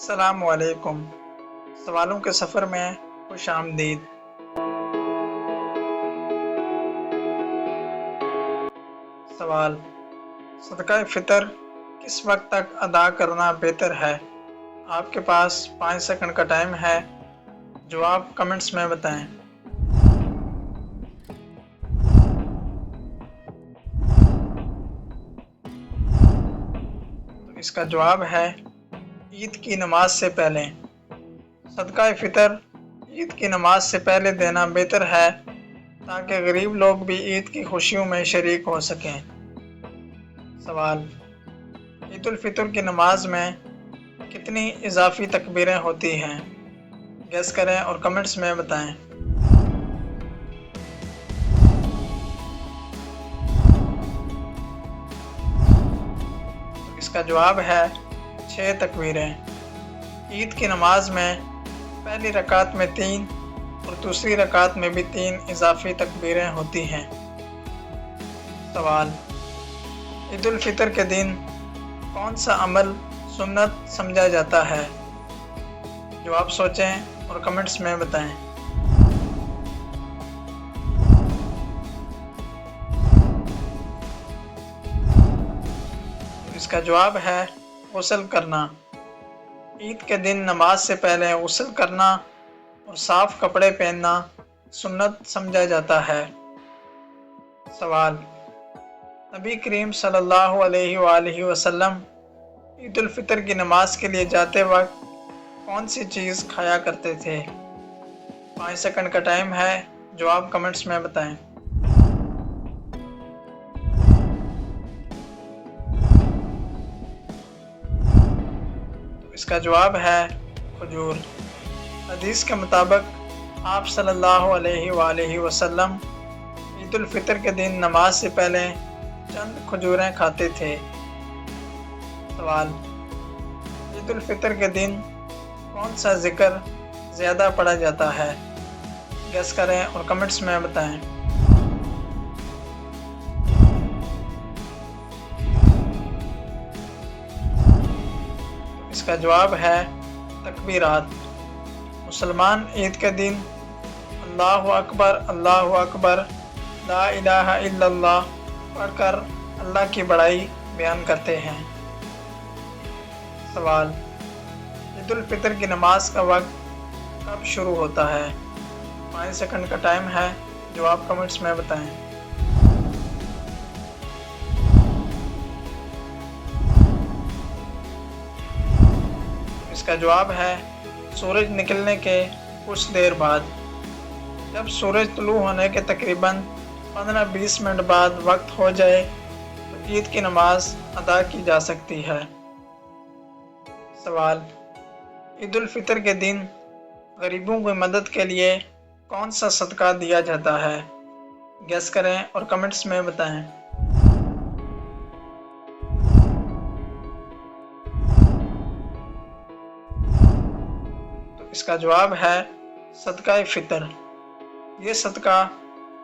السلام علیکم۔ سوالوں کے سفر میں خوش آمدید۔ سوال: صدقہ فطر کس وقت تک ادا کرنا بہتر ہے؟ آپ کے پاس 5 سیکنڈ کا ٹائم ہے۔ جواب کمنٹس میں بتائیں۔ تو اس کا جواب ہے عید کی نماز سے پہلے۔ صدقہ فطر عید کی نماز سے پہلے دینا بہتر ہے تاکہ غریب لوگ بھی عید کی خوشیوں میں شریک ہو سکیں۔ سوال: عید الفطر کی نماز میں کتنی اضافی تکبیریں ہوتی ہیں؟ گیس کریں اور کمنٹس میں بتائیں۔ اس کا جواب ہے 6 تکبیریں۔ عید کی نماز میں پہلی رکعت میں 3 اور دوسری رکعت میں بھی 3 اضافی تکبیریں ہوتی ہیں۔ سوال: عید الفطر کے دن کون سا عمل سنت سمجھا جاتا ہے؟ جواب سوچیں اور کمنٹس میں بتائیں۔ اس کا جواب ہے غسل کرنا۔ عید کے دن نماز سے پہلے غسل کرنا اور صاف کپڑے پہننا سنت سمجھا جاتا ہے۔ سوال: نبی کریم صلی اللہ علیہ وآلہ وسلم عید الفطر کی نماز کے لیے جاتے وقت کون سی چیز کھایا کرتے تھے؟ 5 سیکنڈ کا ٹائم ہے۔ جواب کمنٹس میں بتائیں۔ اس کا جواب ہے کھجور۔ حدیث کے مطابق آپ صلی اللہ علیہ وآلہ وسلم عید الفطر کے دن نماز سے پہلے چند کھجوریں کھاتے تھے۔ سوال: عید الفطر کے دن کون سا ذکر زیادہ پڑھا جاتا ہے؟ گیس کریں اور کمنٹس میں بتائیں۔ اس کا جواب ہے تکبیرات۔ مسلمان عید کے دن اللہ اکبر لا الہ الا اللہ پڑھ کر اللہ کی بڑائی بیان کرتے ہیں۔ سوال: عید الفطر کی نماز کا وقت کب شروع ہوتا ہے؟ 5 سیکنڈ کا ٹائم ہے۔ جواب کمنٹس میں بتائیں۔ اس کا جواب ہے سورج نکلنے کے کچھ دیر بعد۔ جب سورج طلوع ہونے کے تقریباً 15-20 منٹ بعد وقت ہو جائے تو عید کی نماز ادا کی جا سکتی ہے۔ سوال: عید الفطر کے دن غریبوں کی مدد کے لیے کون سا صدقہ دیا جاتا ہے؟ گیس کریں اور کمنٹس میں بتائیں۔ اس کا جواب ہے صدقہ فطر۔ یہ صدقہ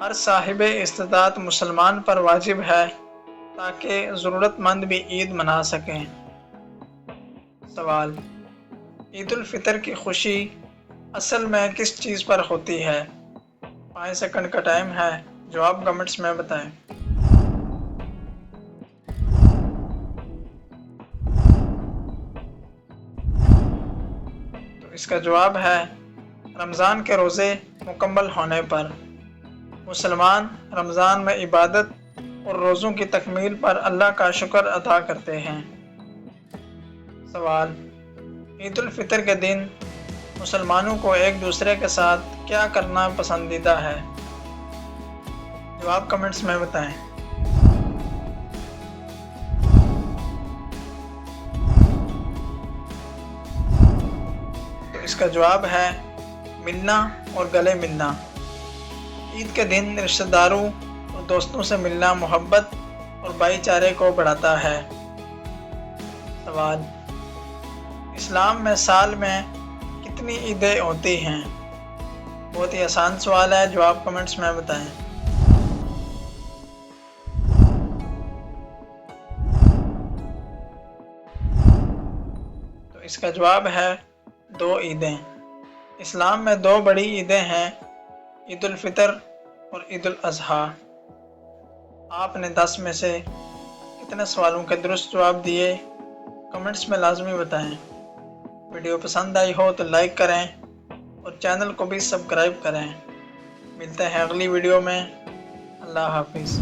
ہر صاحب استطاعت مسلمان پر واجب ہے تاکہ ضرورت مند بھی عید منا سکیں۔ سوال: عید الفطر کی خوشی اصل میں کس چیز پر ہوتی ہے؟ 5 سیکنڈ کا ٹائم ہے۔ جواب کمنٹس میں بتائیں۔ اس کا جواب ہے رمضان کے روزے مکمل ہونے پر۔ مسلمان رمضان میں عبادت اور روزوں کی تکمیل پر اللہ کا شکر ادا کرتے ہیں۔ سوال: عید الفطر کے دن مسلمانوں کو ایک دوسرے کے ساتھ کیا کرنا پسندیدہ ہے؟ جواب کمنٹس میں بتائیں۔ اس کا جواب ہے ملنا اور گلے ملنا۔ عید کے دن رشتہ داروں اور دوستوں سے ملنا محبت اور بھائی چارے کو بڑھاتا ہے۔ سوال: اسلام میں سال میں کتنی عیدیں ہوتی ہیں؟ بہت ہی آسان سوال ہے۔ جواب کمنٹس میں بتائیں۔ تو اس کا جواب ہے 2 عیدیں۔ اسلام میں 2 بڑی عیدیں ہیں، عید الفطر اور عید الاضحیٰ۔ آپ نے 10 میں سے کتنے سوالوں کے درست جواب دیے؟ کمنٹس میں لازمی بتائیں۔ ویڈیو پسند آئی ہو تو لائک کریں اور چینل کو بھی سبسکرائب کریں۔ ملتے ہیں اگلی ویڈیو میں۔ اللہ حافظ۔